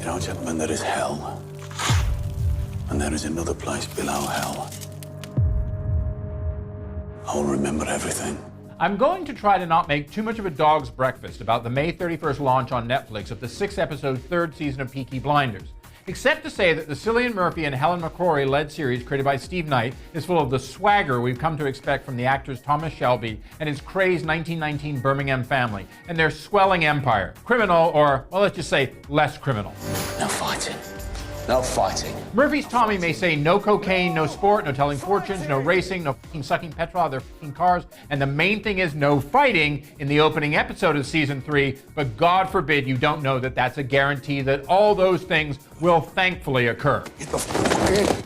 You know, gentlemen, there is hell. And there is another place below hell. I will remember everything. I'm going to try to not make too much of a dog's breakfast about the May 31st launch on Netflix of the 6-episode third season of Peaky Blinders, except to say that the Cillian Murphy and Helen McCrory-led series created by Steve Knight is full of the swagger we've come to expect from the actors Thomas Shelby and his crazed 1919 Birmingham family and their swelling empire. Criminal, or, well, let's just say less criminal. No fighting. No fighting. Murphy's Tommy may say no cocaine, no sport, no telling fortunes, no racing, no f***ing sucking petrol out of their f***ing cars, and the main thing is no fighting in the opening episode of season 3, but God forbid you don't know that that's a guarantee that all those things will thankfully occur.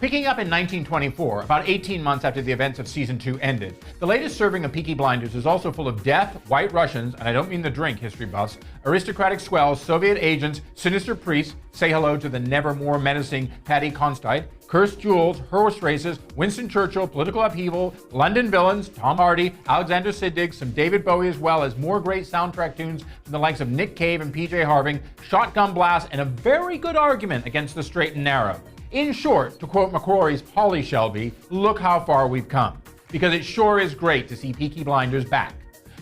Picking up in 1924, about 18 months after the events of season 2 ended, the latest serving of Peaky Blinders is also full of death, white Russians, and I don't mean the drink, history buffs, aristocratic swells, Soviet agents, sinister priests, say hello to the never more menacing Paddy Constite, cursed jewels, horse races, Winston Churchill, political upheaval, London villains, Tom Hardy, Alexander Siddig, some David Bowie, as well as more great soundtrack tunes from the likes of Nick Cave and PJ Harving, shotgun blasts, and a very good argument against the straight and narrow. In short, to quote McCrory's Polly Shelby, look how far we've come. Because it sure is great to see Peaky Blinders back.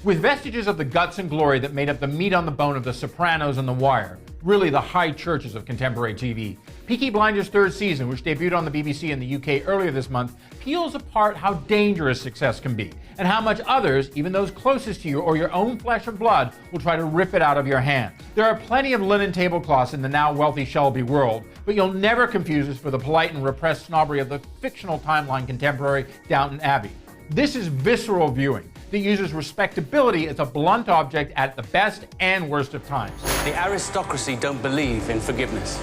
With vestiges of the guts and glory that made up the meat on the bone of The Sopranos and The Wire, really the high churches of contemporary TV, Peaky Blinders' third season, which debuted on the BBC in the UK earlier this month, peels apart how dangerous success can be, and how much others, even those closest to you or your own flesh and blood, will try to rip it out of your hands. There are plenty of linen tablecloths in the now wealthy Shelby world, but you'll never confuse us for the polite and repressed snobbery of the fictional timeline contemporary Downton Abbey. This is visceral viewing that uses respectability as a blunt object at the best and worst of times. The aristocracy don't believe in forgiveness.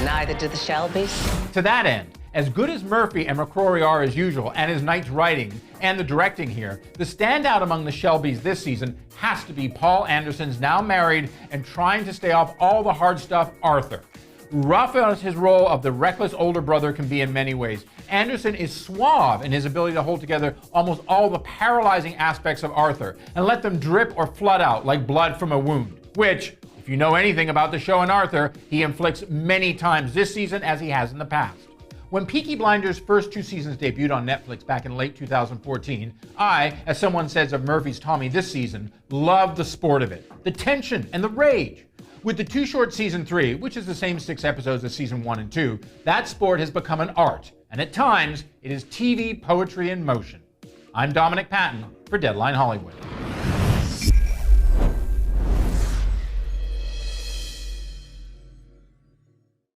Neither do the Shelbys. To that end, as good as Murphy and McCrory are as usual, and as Knight's writing and the directing here, the standout among the Shelbys this season has to be Paul Anderson's now married and trying to stay off all the hard stuff, Arthur. Rough as his role of the reckless older brother can be in many ways, Anderson is suave in his ability to hold together almost all the paralyzing aspects of Arthur and let them drip or flood out like blood from a wound, which, if you know anything about the show and Arthur, he inflicts many times this season as he has in the past. When Peaky Blinders' first 2 seasons debuted on Netflix back in late 2014, I, as someone says of Murphy's Tommy this season, loved the sport of it, the tension and the rage. With the too short season 3, which is the same 6 episodes as season 1 and 2, that sport has become an art, and at times, it is TV poetry in motion. I'm Dominic Patton for Deadline Hollywood.